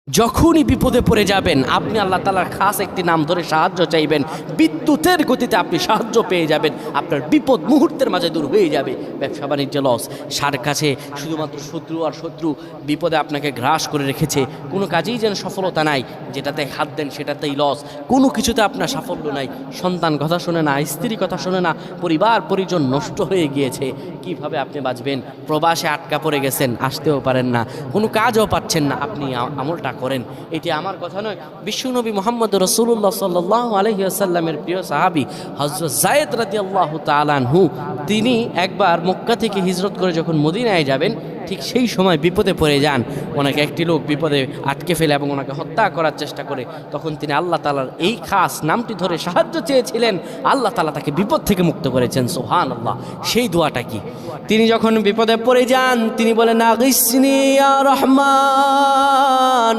যখনই বিপদে পড়ে যাবেন আপনি আল্লাহ তাআলার খাস একটি নাম ধরে সাহায্য চাইবেন, বিদ্যুতের গতিতে আপনি সাহায্য পেয়ে যাবেন। আপনার বিপদ মুহূর্তের মাঝে দূর হয়ে যাবে। ব্যবসা বাণিজ্য লস, সার কাছে শুধুমাত্র শত্রু আর শত্রু বিপদে আপনাকে গ্রাস করে রেখেছে। কোনো কাজেই যেন সফলতা নাই, যেটাতে হাত দেন সেটাতেই লস, কোনো কিছুতে আপনার সাফল্য নাই। সন্তান কথা শোনে না, স্ত্রী কথা শোনে না, পরিবার পরিজন নষ্ট হয়ে গিয়েছে। কিভাবে আপনি বাঁচবেন? প্রবাসে আটকা পড়ে গেছেন, আসতেও পারেন না, কোনো কাজও পাচ্ছেন না। আপনি আমলটা করেন। এটি আমার কথা নয়, বিশ্বনবী মুহাম্মদ রাসূলুল্লাহ সাল্লাল্লাহু আলাইহি ওয়াসাল্লামের প্রিয় সাহাবী হযরত যায়েদ রাদিয়াল্লাহু তাআলা আনহু, তিনি একবার মক্কা থেকে হিজরত করে যখন মদিনায় যাবেন, ঠিক সেই সময় বিপদে পড়ে যান। ওনাকে একটি লোক বিপদে আটকে ফেলে এবং ওনাকে হত্যা করার চেষ্টা করে। তখন তিনি আল্লাহ তাআলার এই খাস নামটি ধরে সাহায্য চেয়েছিলেন। আল্লাহ তাআলা তাকে বিপদ থেকে মুক্ত করেছেন। সুবহানাল্লাহ। সেই দোয়াটা কি? তিনি যখন বিপদে পড়ে যান তিনি বলেন, আগিসনি ইয়া রহমান।